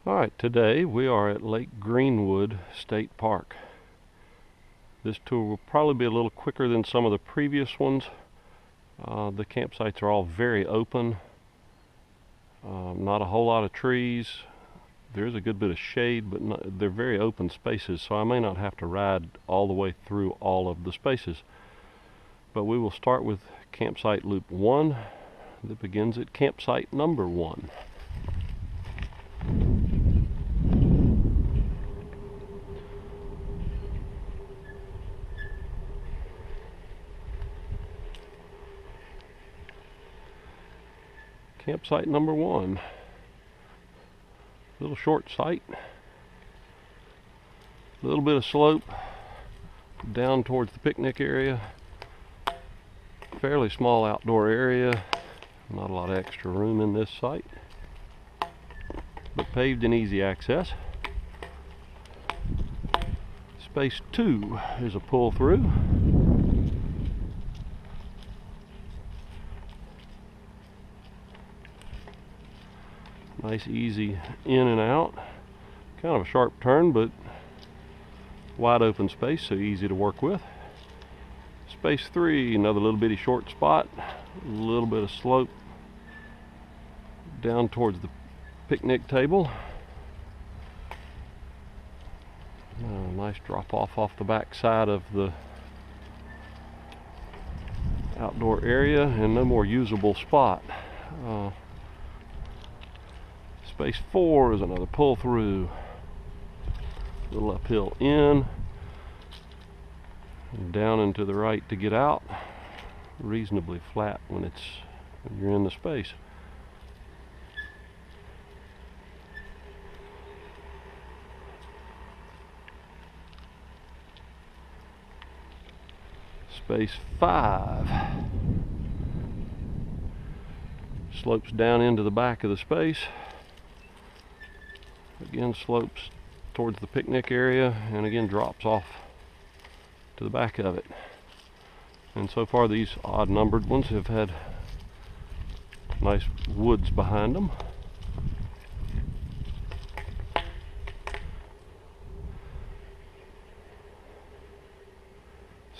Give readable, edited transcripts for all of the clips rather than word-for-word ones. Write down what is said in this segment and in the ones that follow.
Alright, today we are at Lake Greenwood State Park. This tour will probably be a little quicker than some of the previous ones. The campsites are all very open. Not a whole lot of trees. There's a good bit of shade, but they're very open spaces, so I may not have to ride all the way through all of the spaces. But we will start with campsite loop 1 that begins at campsite number 1. Campsite number 1. Little short site. A little bit of slope down towards the picnic area. Fairly small outdoor area. Not a lot of extra room in this site, but paved and easy access. Space 2 is a pull through. Nice easy in and out. Kind of a sharp turn, but wide open space, so easy to work with. Space 3, another little bitty short spot. A little bit of slope down towards the picnic table. Nice drop off the back side of the outdoor area, and no more usable spot. Space 4 is another pull through. A little uphill in and down and to the right to get out. Reasonably flat when you're in the space. Space 5 slopes down into the back of the space. Again slopes towards the picnic area, and again drops off to the back of it. And so far these odd numbered ones have had nice woods behind them.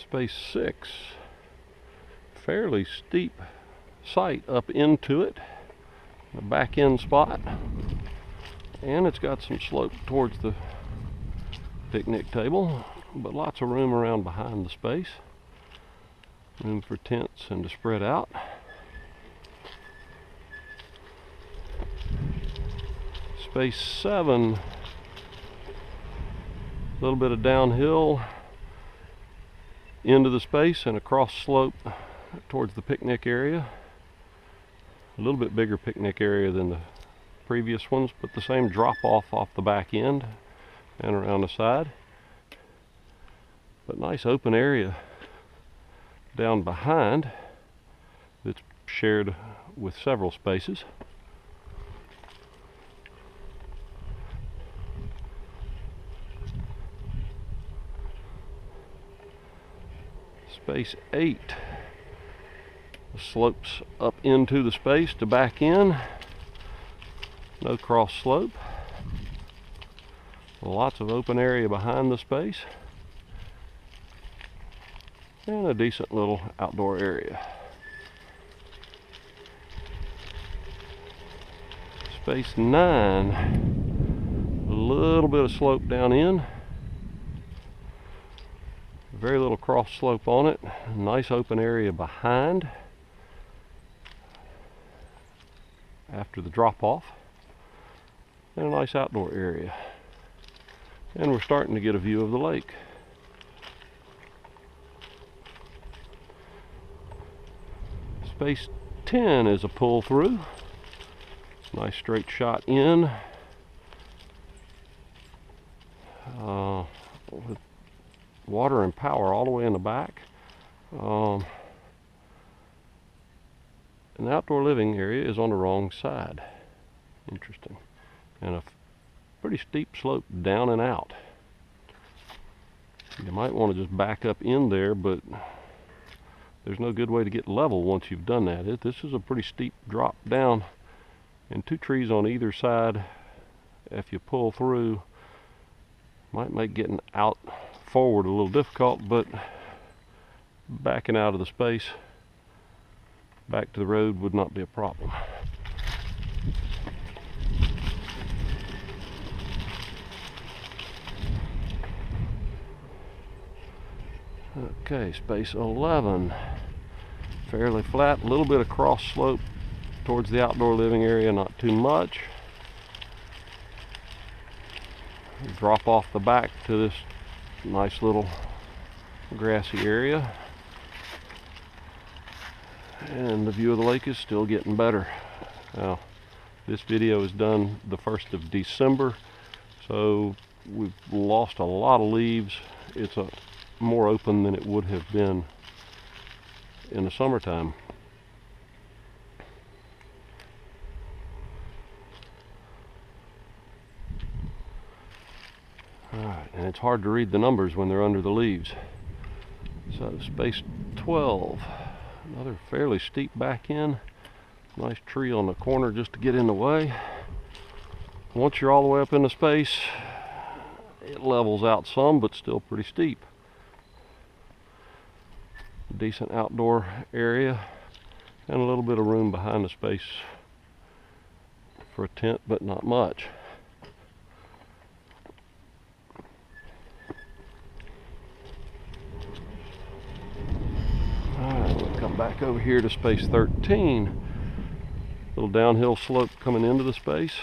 Space 6, fairly steep site up into it, a back end spot, and it's got some slope towards the picnic table, but lots of room around behind the space. Room for tents and to spread out. Space 7, a little bit of downhill into the space and across slope towards the picnic area. A little bit bigger picnic area than the previous ones, but the same drop off the back end and around the side. But nice open area down behind that's shared with several spaces. Space 8 slopes up into the space to back in. No cross slope. Lots of open area behind the space. And a decent little outdoor area. Space 9. A little bit of slope down in. Very little cross slope on it. Nice open area behind after the drop off. And a nice outdoor area. And we're starting to get a view of the lake. Space 10 is a pull through. Nice straight shot in. With water and power all the way in the back. And the outdoor living area is on the wrong side. Interesting. And a pretty steep slope down and out. You might want to just back up in there, but there's no good way to get level once you've done that. This is a pretty steep drop down, and 2 trees on either side if you pull through, might make getting out forward a little difficult, but backing out of the space back to the road would not be a problem. Okay, space 11, fairly flat, a little bit of cross slope towards the outdoor living area, not too much. Drop off the back to this nice little grassy area, and the view of the lake is still getting better. Now, this video is done the 1st of December, so we've lost a lot of leaves. It's more open than it would have been in the summertime. Alright, and it's hard to read the numbers when they're under the leaves. So space 12, another fairly steep back in. Nice tree on the corner just to get in the way. Once you're all the way up into space, it levels out some, but still pretty steep. Decent outdoor area and a little bit of room behind the space for a tent, but not much. Alright, we'll come back over here to space 13. Little downhill slope coming into the space.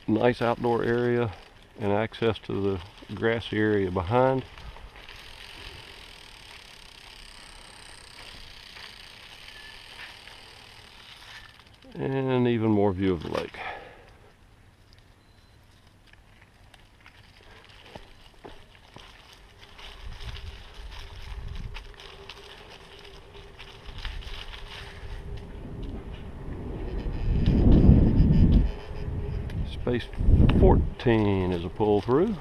Nice outdoor area and access to the grassy area behind. And even more view of the lake. Space 14 is a pull through.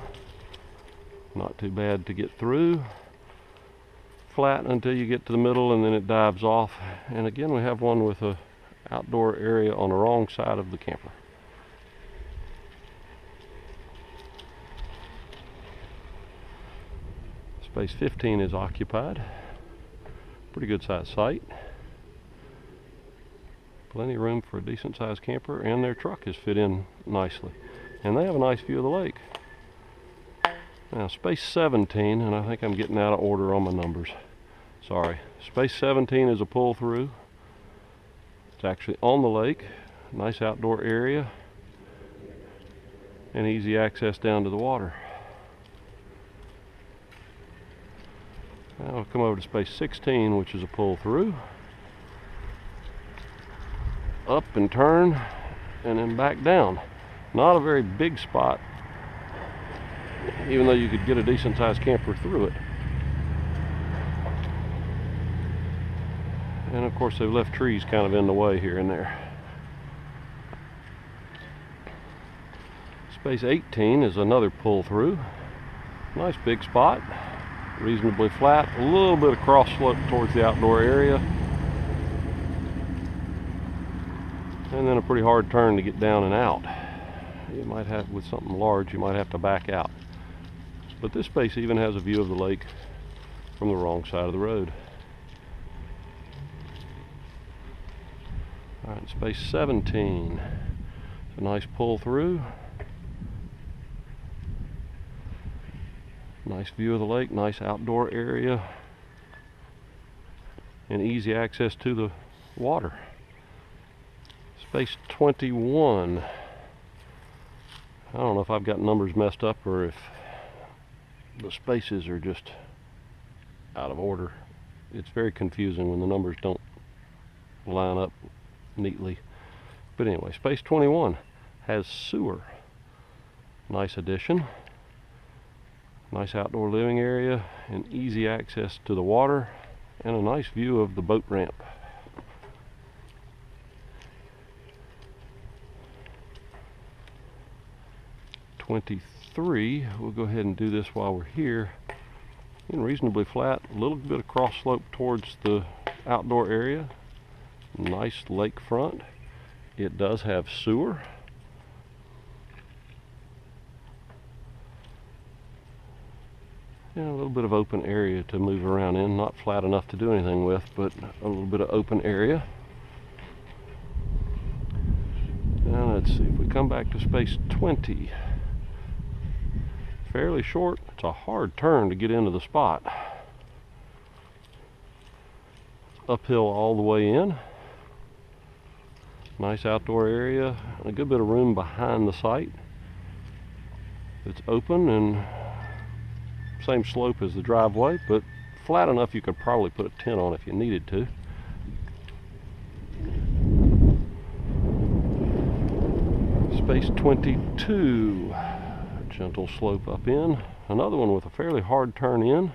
Not too bad to get through. Flat until you get to the middle, and then it dives off. And again, we have one with a outdoor area on the wrong side of the camper. Space 15 is occupied. Pretty good sized site. Plenty of room for a decent sized camper, and their truck is fit in nicely. And they have a nice view of the lake. Now space 17, and I think I'm getting out of order on my numbers. Sorry. Space 17 is a pull through. It's actually on the lake, nice outdoor area, and easy access down to the water. Now we'll come over to space 16, which is a pull through. Up and turn, and then back down. Not a very big spot, even though you could get a decent sized camper through it. And of course they've left trees kind of in the way here and there. Space 18 is another pull through. Nice big spot, reasonably flat, a little bit of cross slope towards the outdoor area, and then a pretty hard turn to get down and out. You might have, with something large, you might have to back out. But this space even has a view of the lake from the wrong side of the road. Alright, space 17. It's a nice pull through. Nice view of the lake, nice outdoor area, and easy access to the water. Space 21. I don't know if I've got numbers messed up or if the spaces are just out of order. It's very confusing when the numbers don't line up neatly. But anyway, space 21 has sewer. Nice addition. Nice outdoor living area and easy access to the water, and a nice view of the boat ramp. '23, we'll go ahead and do this while we're here. And reasonably flat, a little bit of cross slope towards the outdoor area. Nice lakefront. It does have sewer. And a little bit of open area to move around in, not flat enough to do anything with, but a little bit of open area. Now let's see, if we come back to space 20, fairly short. It's a hard turn to get into the spot. Uphill all the way in. Nice outdoor area, a good bit of room behind the site. It's open and same slope as the driveway, but flat enough you could probably put a tent on if you needed to. Space 22, gentle slope up in. Another one with a fairly hard turn in.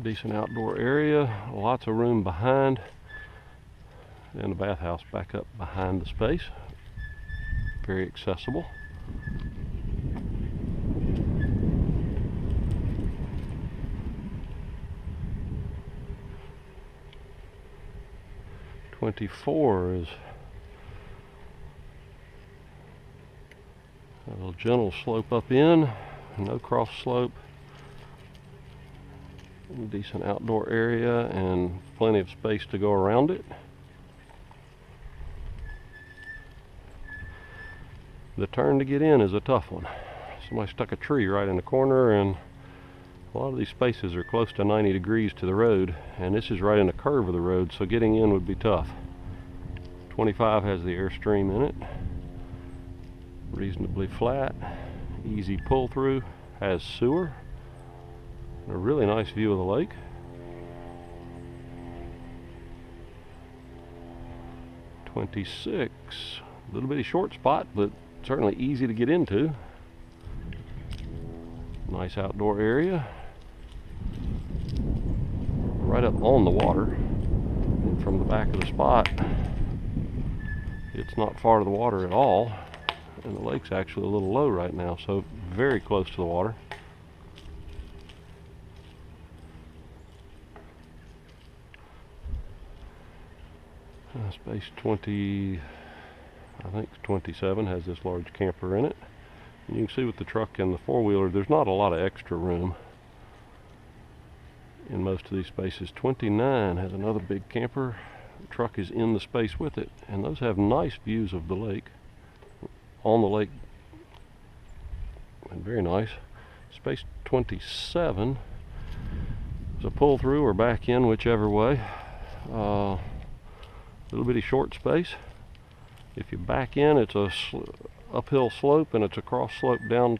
Decent outdoor area, lots of room behind, and the bathhouse back up behind the space. Very accessible. '24 is a little gentle slope up in, no cross slope. Decent outdoor area and plenty of space to go around it. The turn to get in is a tough one. Somebody stuck a tree right in the corner, and a lot of these spaces are close to 90 degrees to the road, and this is right in the curve of the road, so getting in would be tough. 25 has the Airstream in it. Reasonably flat, easy pull through, has sewer. A really nice view of the lake. '26, a little bitty short spot, but certainly easy to get into. Nice outdoor area. Right up on the water. And from the back of the spot, it's not far to the water at all. And the lake's actually a little low right now, so very close to the water. Space 20, I think 27 has this large camper in it. And you can see with the truck and the four-wheeler, there's not a lot of extra room in most of these spaces. 29 has another big camper. The truck is in the space with it, and those have nice views of the lake. On the lake, and very nice. Space 27 is a pull-through or back in, whichever way. Little bitty short space. If you back in, it's a uphill slope, and it's a cross slope down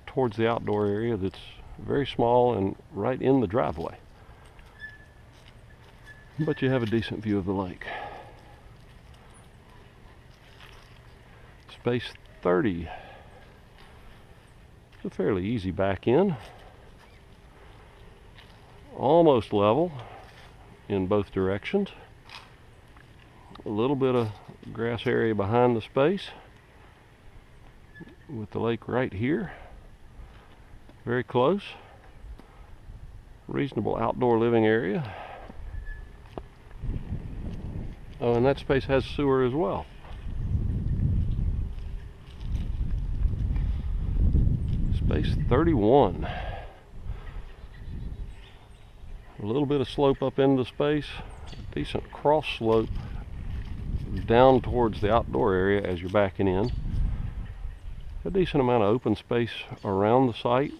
towards the outdoor area that's very small and right in the driveway. But you have a decent view of the lake. Space 30. It's a fairly easy back in. Almost level in both directions. A little bit of grass area behind the space with the lake right here. Very close. Reasonable outdoor living area. Oh, and that space has sewer as well. Space 31. A little bit of slope up into space. A decent cross slope down towards the outdoor area as you're backing in. A decent amount of open space around the site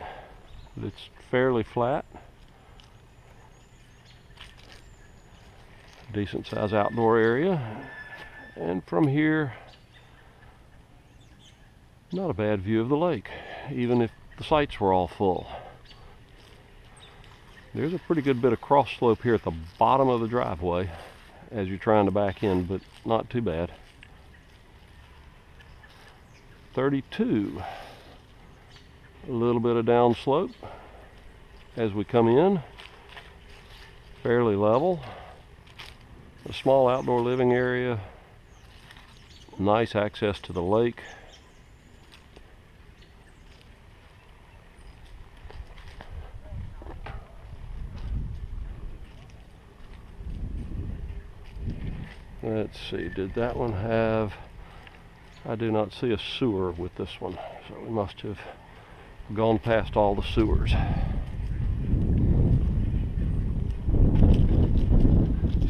that's fairly flat. Decent size outdoor area. And from here, not a bad view of the lake, even if the sites were all full. There's a pretty good bit of cross slope here at the bottom of the driveway as you're trying to back in, but not too bad. 32, a little bit of downslope as we come in, fairly level. A small outdoor living area, nice access to the lake. Let's see, did that one have... I do not see a sewer with this one, so we must have gone past all the sewers.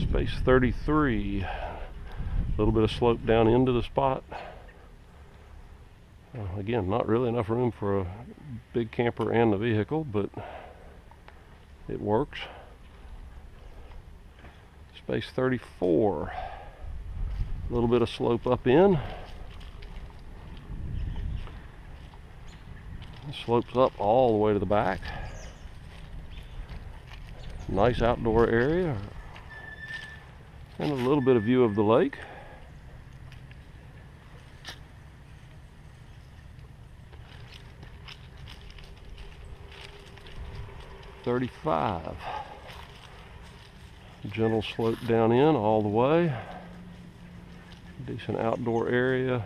Space 33, a little bit of slope down into the spot. Again, not really enough room for a big camper and the vehicle, but it works. Space 34, a little bit of slope up in. It slopes up all the way to the back. Nice outdoor area and a little bit of view of the lake. .35. Gentle slope down in all the way. Decent outdoor area.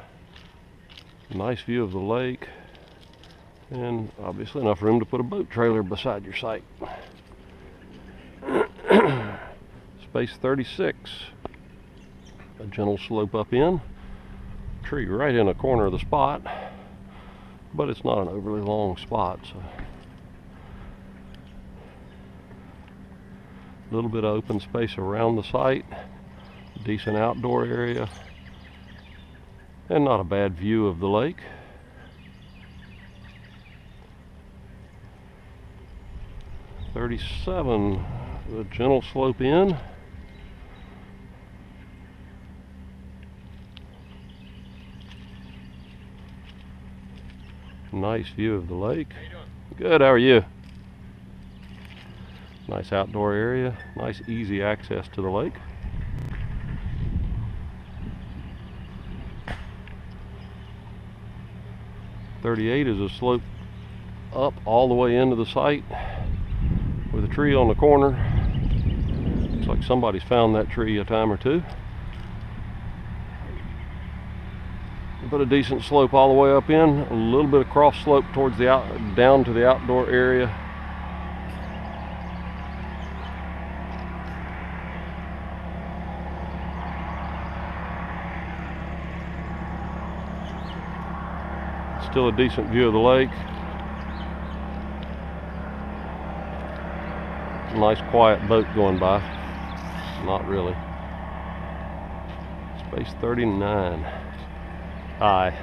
Nice view of the lake. And obviously enough room to put a boat trailer beside your site. Space 36. A gentle slope up in. Tree right in a corner of the spot. But it's not an overly long spot, so. A little bit of open space around the site, decent outdoor area, and not a bad view of the lake. .37, a gentle slope in. Nice view of the lake. How you doing? Good, how are you? Nice outdoor area, nice easy access to the lake. .38 is a slope up all the way into the site with a tree on the corner. Looks like somebody's found that tree a time or two. But a decent slope all the way up in, a little bit of cross slope towards the down to the outdoor area. Still a decent view of the lake. Nice quiet boat going by. Not really. Space 39. High.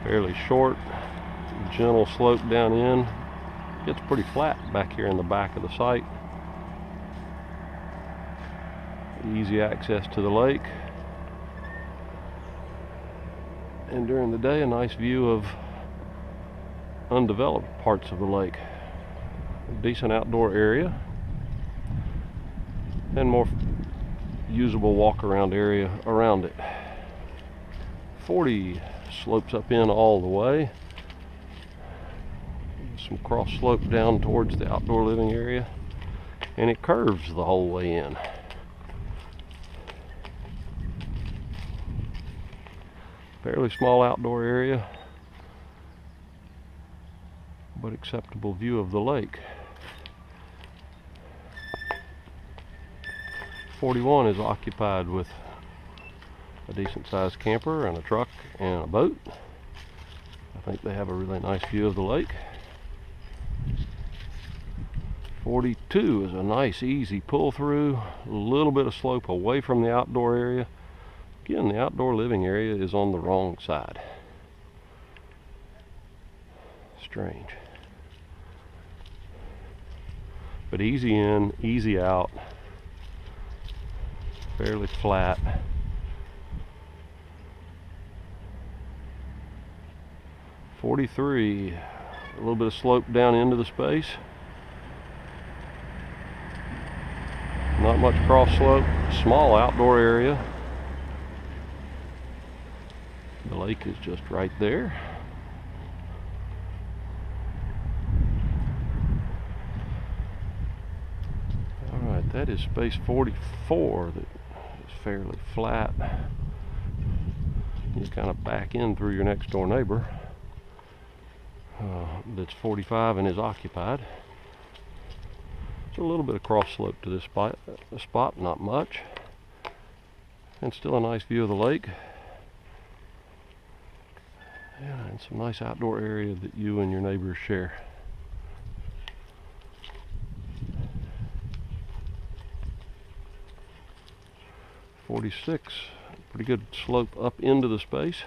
Fairly short. Gentle slope down in. Gets pretty flat back here in the back of the site. Easy access to the lake. And during the day, a nice view of undeveloped parts of the lake. A decent outdoor area and more usable walk around area around it. 40 slopes up in all the way. Some cross slope down towards the outdoor living area, and it curves the whole way in. Fairly small outdoor area, but acceptable view of the lake. 41 is occupied with a decent sized camper and a truck and a boat. I think they have a really nice view of the lake. 42 is a nice easy pull through, a little bit of slope away from the outdoor area. Again, the outdoor living area is on the wrong side. Strange. But easy in, easy out. Fairly flat. .43, a little bit of slope down into the space. Not much cross slope, small outdoor area. The lake is just right there. Alright, that is space 44 that is fairly flat. You kind of back in through your next door neighbor. That's 45 and is occupied. There's a little bit of cross slope to this spot, not much. And still a nice view of the lake. Yeah, and some nice outdoor area that you and your neighbors share. .46, pretty good slope up into the space,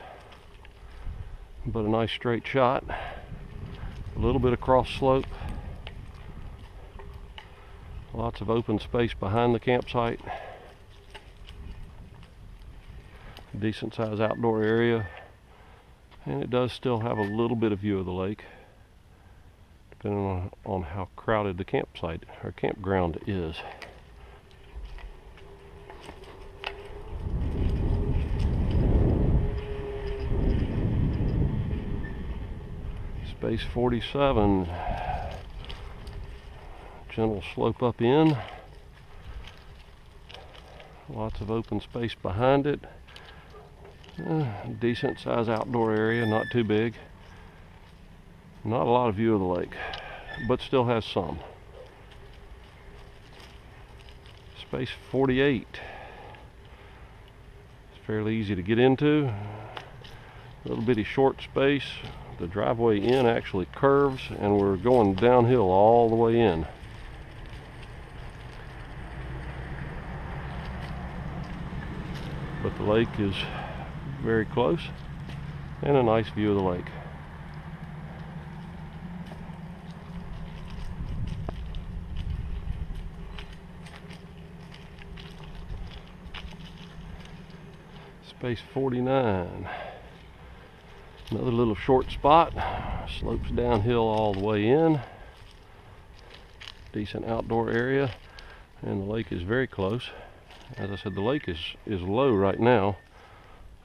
but a nice straight shot. A little bit of cross slope. Lots of open space behind the campsite. Decent sized outdoor area. And it does still have a little bit of view of the lake, depending on how crowded the campsite or campground is. Space 47, gentle slope up in, lots of open space behind it, decent size outdoor area, not too big, not a lot of view of the lake, but still has some. Space 48, it's fairly easy to get into, a little bitty short space. The driveway in actually curves, and we're going downhill all the way in. But the lake is very close, and a nice view of the lake. Space 49. Another little short spot, slopes downhill all the way in. Decent outdoor area, and the lake is very close. As I said, the lake is low right now.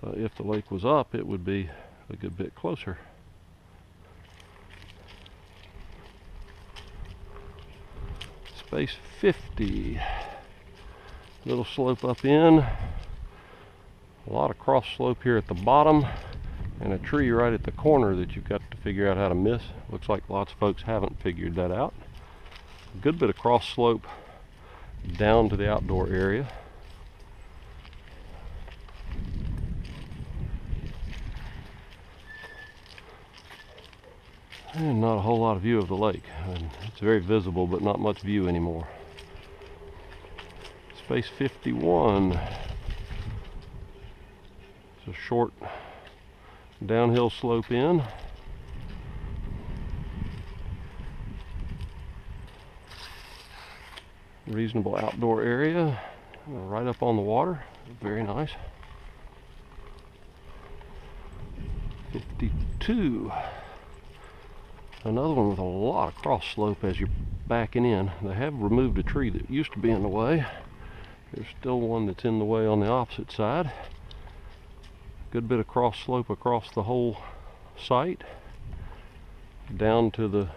If the lake was up, it would be a good bit closer. Space 50, little slope up in. A lot of cross slope here at the bottom, and a tree right at the corner that you've got to figure out how to miss. Looks like lots of folks haven't figured that out. A good bit of cross slope down to the outdoor area. And not a whole lot of view of the lake. It's very visible, but not much view anymore. Space 51. It's a short downhill slope in. Reasonable outdoor area, right up on the water. Very nice. 52. Another one with a lot of cross slope as you're backing in. They have removed a tree that used to be in the way. There's still one that's in the way on the opposite side. Good bit of cross slope across the whole site, down to the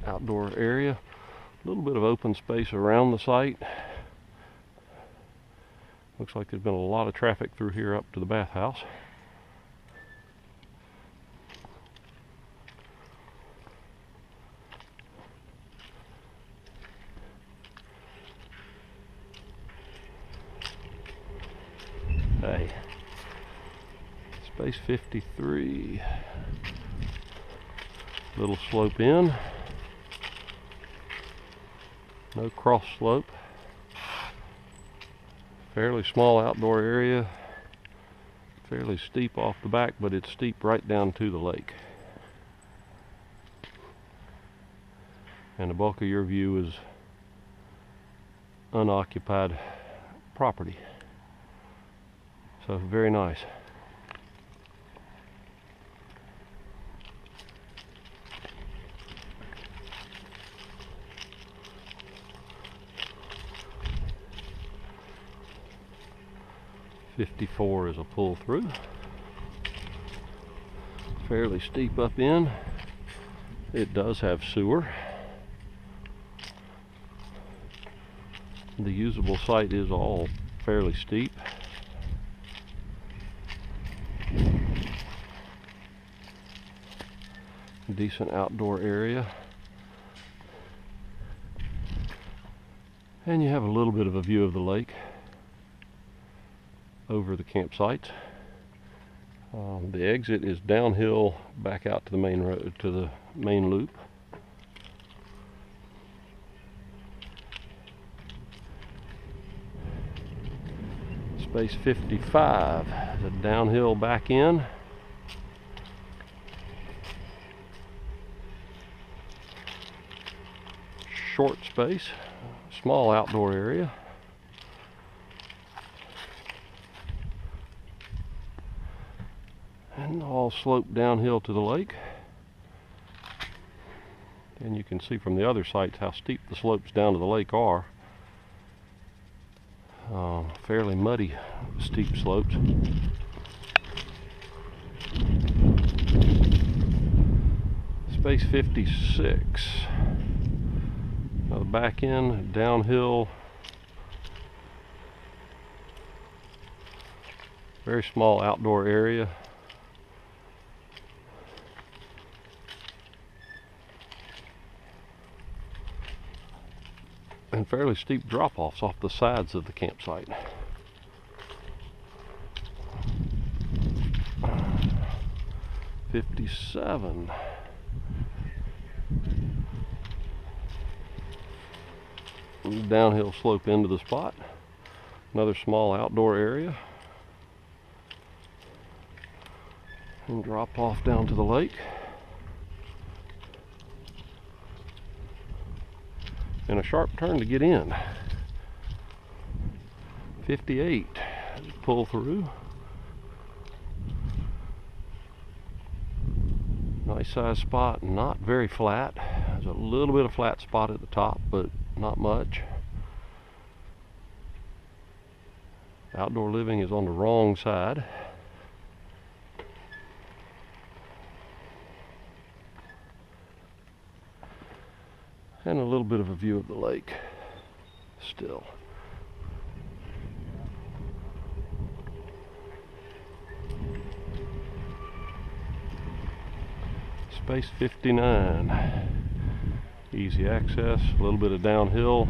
outdoor area. A little bit of open space around the site. Looks like there's been a lot of traffic through here up to the bathhouse. Hey, space 53, little slope in, no cross slope, fairly small outdoor area, fairly steep off the back, but it's steep right down to the lake. And the bulk of your view is unoccupied property. So very nice. .54 is a pull through. Fairly steep up in. It does have sewer. The usable site is all fairly steep. Decent outdoor area, and you have a little bit of a view of the lake. over the campsite. The exit is downhill back out to the main road, to the main loop. Space 55 is a downhill back in. Short space, small outdoor area. And all sloped downhill to the lake. And you can see from the other sites how steep the slopes down to the lake are. Fairly muddy, steep slopes. Space 56. Now the back end, downhill. Very small outdoor area. And fairly steep drop-offs off the sides of the campsite. '57. Downhill slope into the spot. Another small outdoor area. And drop off down to the lake. And a sharp turn to get in. 58. Pull through. Nice size spot, not very flat. There's a little bit of flat spot at the top, but not much. Outdoor living is on the wrong side. And a little bit of a view of the lake still. Space 59. Easy access, a little bit of downhill.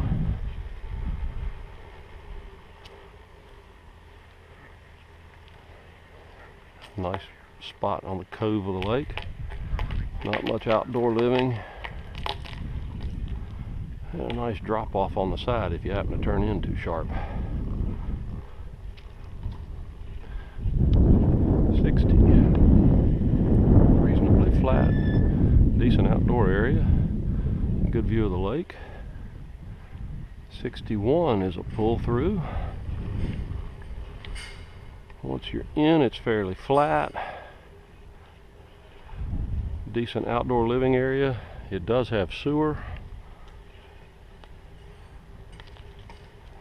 Nice spot on the cove of the lake. Not much outdoor living. And a nice drop off on the side if you happen to turn in too sharp. 60. Reasonably flat. Decent outdoor area. Good view of the lake. 61 is a pull through. Once you're in, it's fairly flat. Decent outdoor living area. It does have sewer.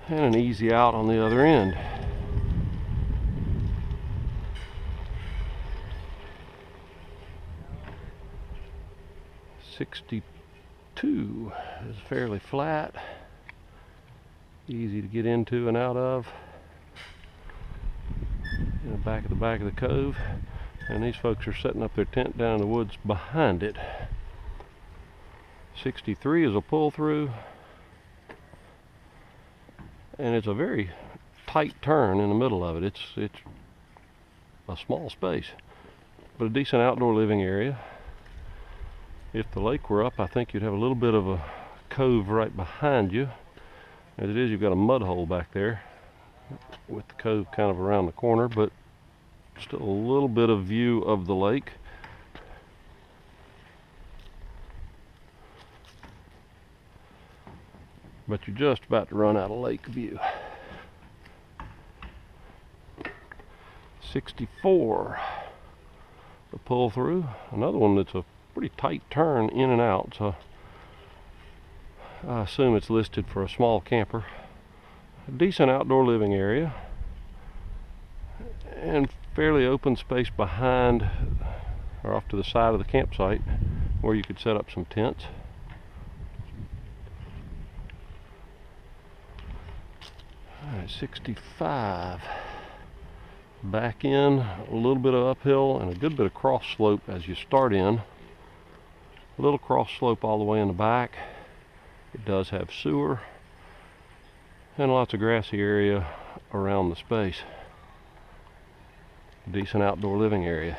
And an easy out on the other end. '62 is fairly flat, easy to get into and out of. In the back of the cove, and these folks are setting up their tent down in the woods behind it. 63 is a pull through. And it's a very tight turn in the middle of it. It's a small space, but a decent outdoor living area. If the lake were up, I think you'd have a little bit of a cove right behind you. As it is, you've got a mud hole back there with the cove kind of around the corner, but still a little bit of view of the lake. But you're just about to run out of lake view. 64, the pull through. Another one that's a pretty tight turn in and out, so I assume it's listed for a small camper. A decent outdoor living area. And fairly open space behind or off to the side of the campsite where you could set up some tents. Alright, 65. Back in, a little bit of uphill and a good bit of cross slope as you start in. A little cross slope all the way in the back. It does have sewer and lots of grassy area around the space. Decent outdoor living area.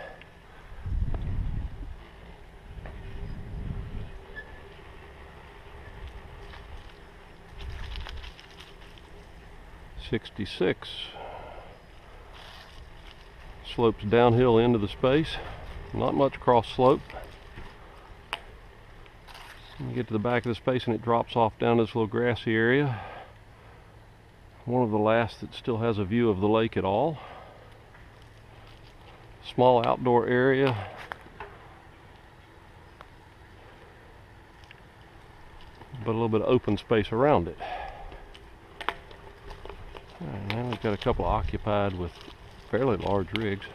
'66 slopes downhill into the space. Not much cross slope. You get to the back of the space and it drops off down this little grassy area. One of the last that still has a view of the lake at all. Small outdoor area. But a little bit of open space around it. Alright, now we've got a couple occupied with fairly large rigs.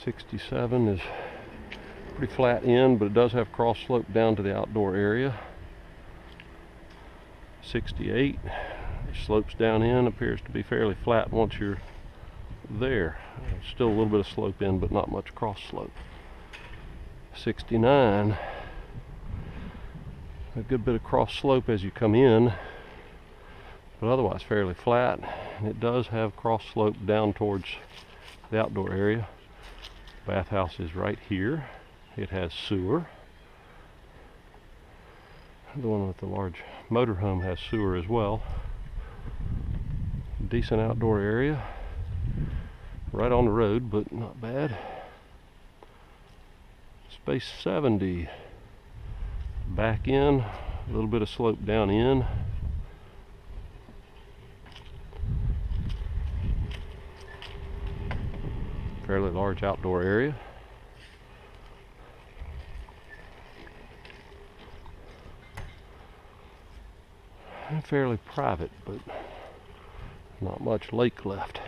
'67 is pretty flat in, but it does have cross slope down to the outdoor area. '68 slopes down in, appears to be fairly flat once you're there. Still a little bit of slope in, but not much cross slope. '69, a good bit of cross slope as you come in, but otherwise fairly flat. And it does have cross slope down towards the outdoor area. Bathhouse is right here. It has sewer. The one with the large motorhome has sewer as well. Decent outdoor area. Right on the road, but not bad. Space 70. Back in, a little bit of slope down in. Fairly large outdoor area. And fairly private, but not much lake left.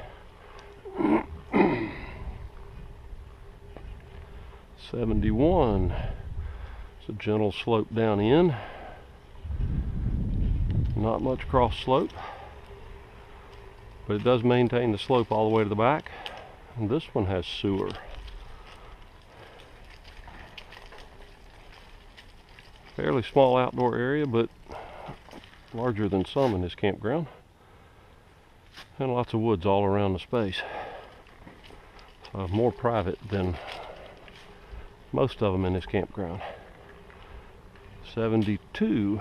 71. It's a gentle slope down in. Not much cross slope, but it does maintain the slope all the way to the back. And this one has sewer. Fairly small outdoor area, but larger than some in this campground. And lots of woods all around the space. So more private than most of them in this campground. 72.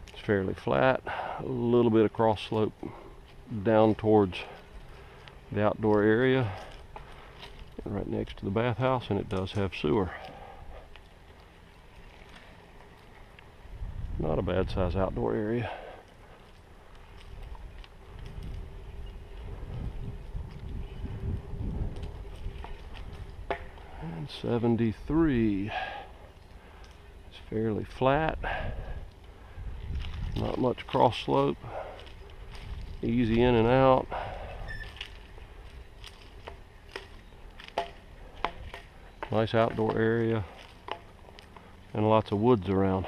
It's fairly flat. A little bit of cross slope down towards the outdoor area, right next to the bathhouse, and it does have sewer. Not a bad size outdoor area. And 73. It's fairly flat. Not much cross slope. Easy in and out. Nice outdoor area and lots of woods around.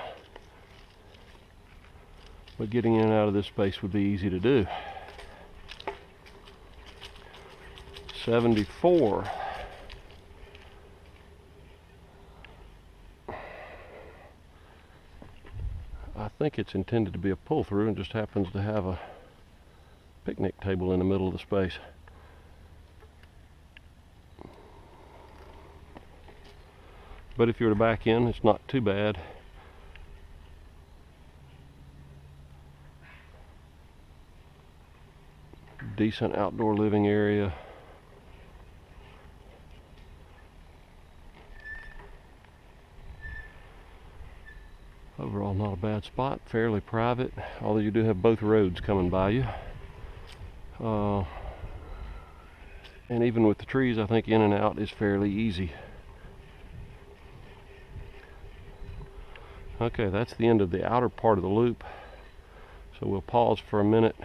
But getting in and out of this space would be easy to do. 74. I think it's intended to be a pull-through and just happens to have a picnic table in the middle of the space. But if you were to back in, it's not too bad. Decent outdoor living area. Overall, not a bad spot. Fairly private, although you do have both roads coming by you. And even with the trees, I think in and out is fairly easy. Okay, that's the end of the outer part of the loop. So we'll pause for a minute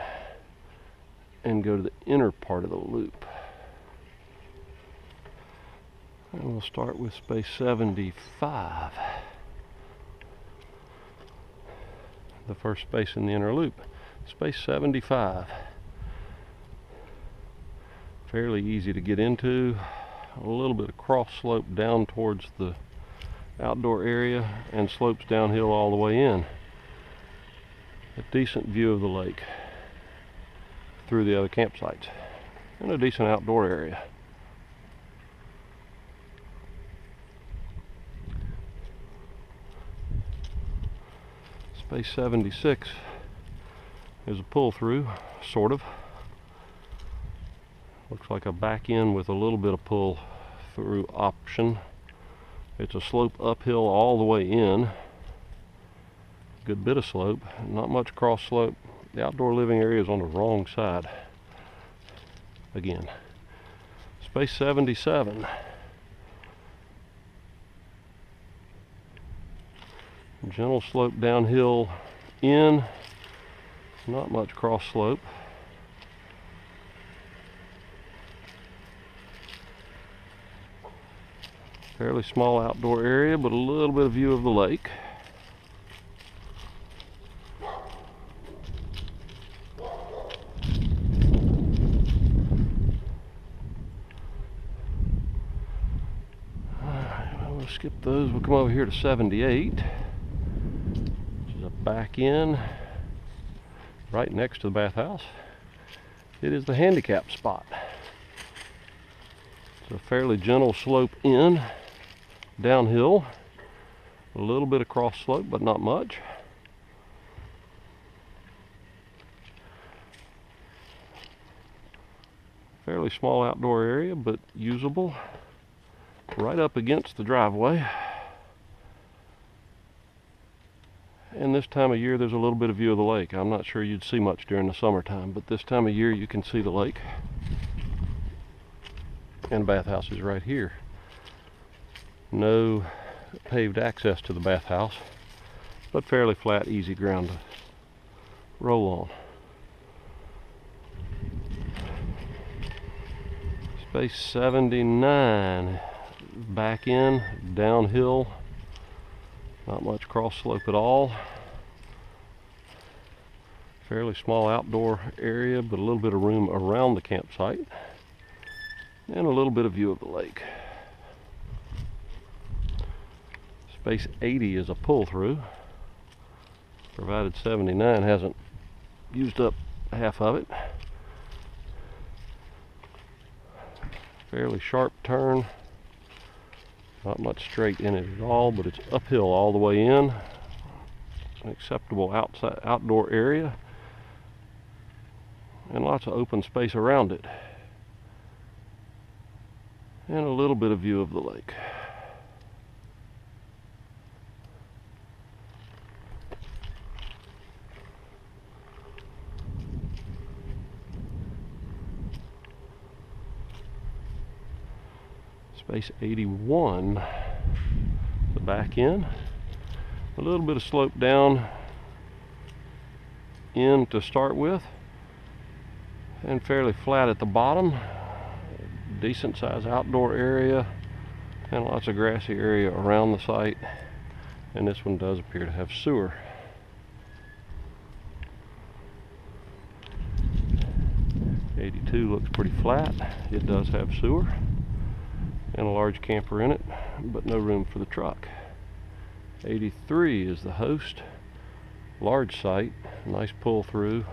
and go to the inner part of the loop. And we'll start with space 75. The first space in the inner loop. Space 75. Fairly easy to get into. A little bit of cross slope down towards the outdoor area and slopes downhill all the way in. a decent view of the lake through the other campsites, and a decent outdoor area. Space 76 is a pull-through, sort of. Looks like a back end with a little bit of pull-through option. It's a slope uphill all the way in. Good bit of slope, not much cross slope. The outdoor living area is on the wrong side. Again, space 77. Gentle slope downhill in, not much cross slope. Fairly small outdoor area, but a little bit of view of the lake. We'll skip those. We'll come over here to 78. Which is a back in right next to the bathhouse. It is the Handicapped Spot. It's a fairly gentle slope in, downhill, a little bit of cross slope, but not much. Fairly small outdoor area, but usable. Right up against the driveway. And this time of year there's a little bit of view of the lake. I'm not sure you'd see much during the summertime, but this time of year you can see the lake. And the bathhouse is right here. No paved access to the bathhouse, but fairly flat, easy ground to roll on. Space 79. Back in, downhill, not much cross slope at all. Fairly small outdoor area, but a little bit of room around the campsite, and a little bit of view of the lake. Space 80 is a pull-through, provided 79 hasn't used up half of it. Fairly sharp turn. Not much straight in it at all, but it's uphill all the way in. An acceptable outdoor area, and lots of open space around it, and a little bit of view of the lake. Space 81, the back end, a little bit of slope down in to start with, and fairly flat at the bottom. Decent size outdoor area, and lots of grassy area around the site, and this one does appear to have sewer. '82 looks pretty flat. It does have sewer and a large camper in it, but no room for the truck. 83 is the host. Large site, nice pull through,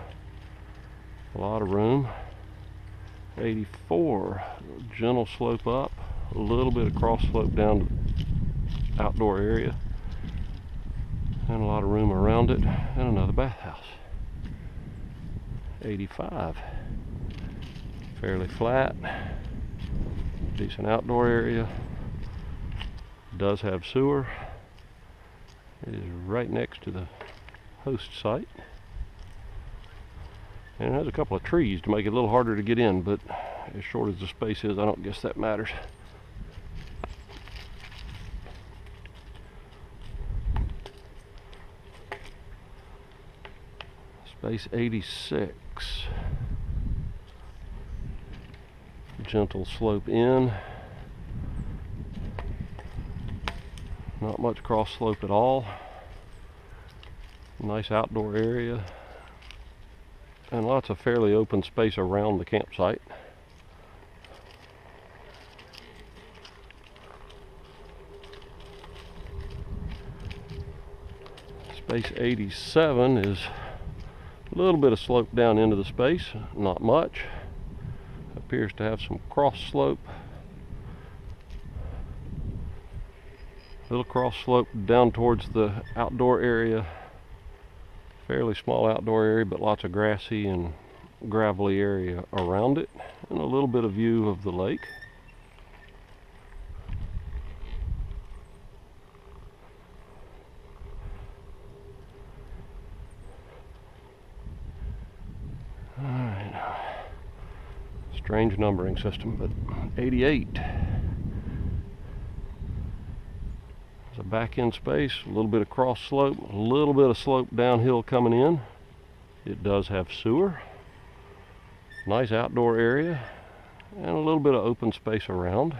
a lot of room. 84, gentle slope up, a little bit of cross slope down to outdoor area, and a lot of room around it, and another bathhouse. 85, fairly flat, decent outdoor area, does have sewer. It is right next to the host site, and it has a couple of trees to make it a little harder to get in, but as short as the space is, I don't guess that matters. Space 86, gentle slope in, not much cross slope at all, nice outdoor area, and lots of fairly open space around the campsite. Space 87 is A little bit of slope down into the space, not much. Appears to have some cross slope. Little cross slope down towards the outdoor area. Fairly small outdoor area, but lots of grassy and gravelly area around it, and a little bit of view of the lake. Alright, strange numbering system, but 88. There's a back end space, a little bit of cross slope, a little bit of slope downhill coming in. It does have sewer. Nice outdoor area, and a little bit of open space around.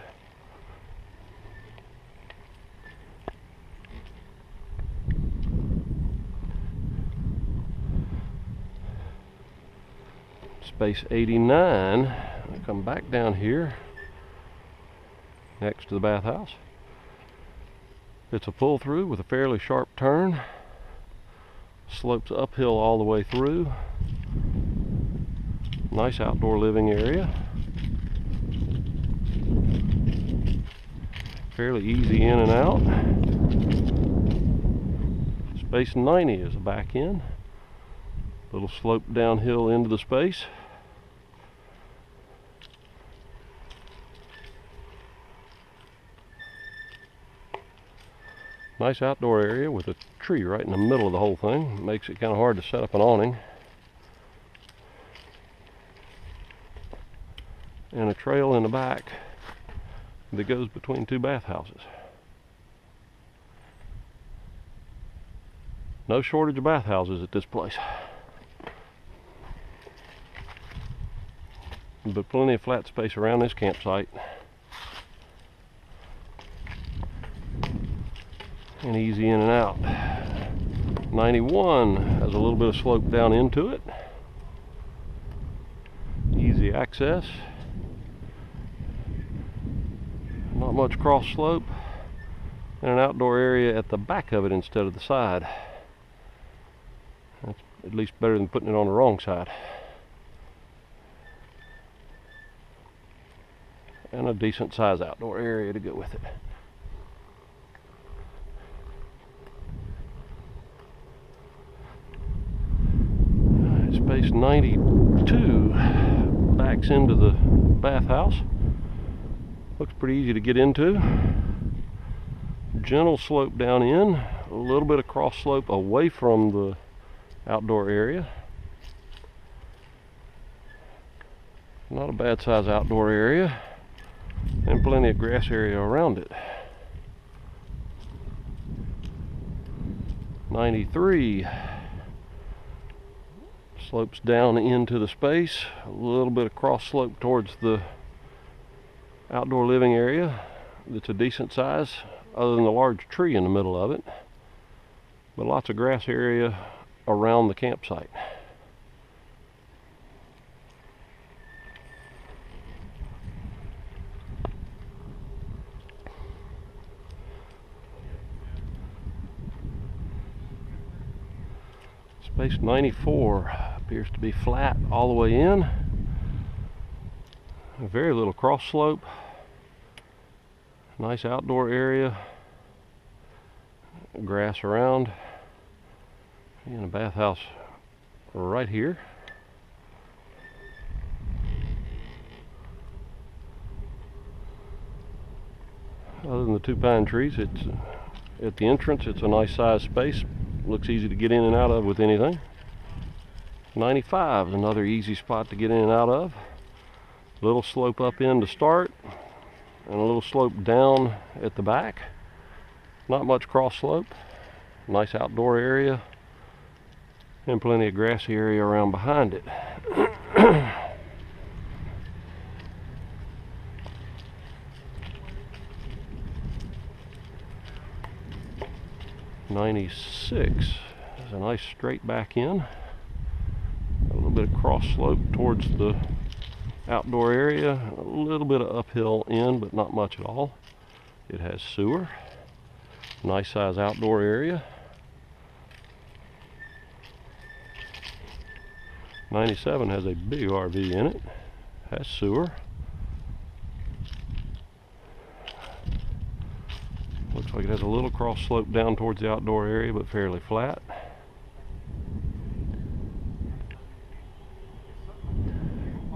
Space 89, I come back down here next to the bathhouse. It's a pull through with a fairly sharp turn. Slopes uphill all the way through. Nice outdoor living area. Fairly easy in and out. Space 90 is a back end. Little slope downhill into the space. Nice outdoor area with a tree right in the middle of the whole thing. Makes it kind of hard to set up an awning. And a trail in the back that goes between two bathhouses. No shortage of bathhouses at this place, but plenty of flat space around this campsite, and easy in and out. 91 has a little bit of slope down into it. Easy access. Not much cross slope, and an outdoor area at the back of it instead of the side. That's at least better than putting it on the wrong side. And a decent size outdoor area to go with it. Space 92 backs into the bathhouse. Looks pretty easy to get into. Gentle slope down in, a little bit of cross slope away from the outdoor area. Not a bad size outdoor area, and plenty of grass area around it. 93 slopes down into the space, a little bit of cross slope towards the outdoor living area that's a decent size, other than the large tree in the middle of it, but lots of grass area around the campsite. Space 94 appears to be flat all the way in. Very little cross slope. Nice outdoor area. Grass around. And a bathhouse right here. Other than the two pine trees, it's at the entrance. It's a nice sized space. Looks easy to get in and out of with anything. 95 is another easy spot to get in and out of. Little slope up in to start, and a little slope down at the back. Not much cross slope. Nice outdoor area, and plenty of grassy area around behind it. 96 is a nice straight back in. A little bit of cross slope towards the outdoor area. A little bit of uphill in, but not much at all. It has sewer. Nice size outdoor area. 97 has a big RV in it, has sewer. Looks like it has a little cross slope down towards the outdoor area, but fairly flat.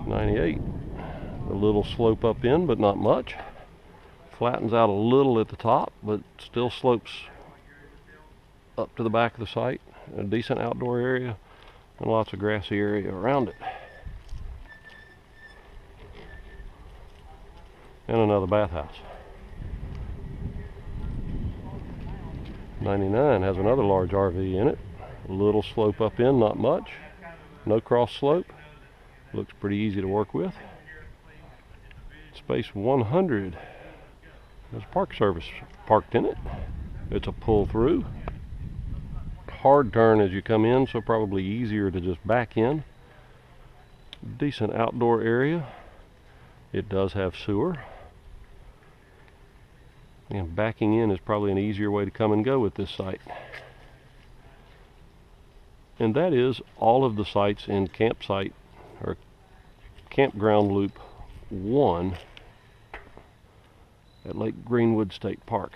98, a little slope up in, but not much. Flattens out a little at the top, but still slopes up to the back of the site. A decent outdoor area and lots of grassy area around it. And another bathhouse. 99 has another large RV in it. A little slope up in, not much. No cross slope. Looks pretty easy to work with. Space 100. There's a park service parked in it. It's a pull through. Hard turn as you come in, so probably easier to just back in. Decent outdoor area. It does have sewer. And backing in is probably an easier way to come and go with this site. And that is all of the sites in campsite or campground loop 1 at Lake Greenwood State Park.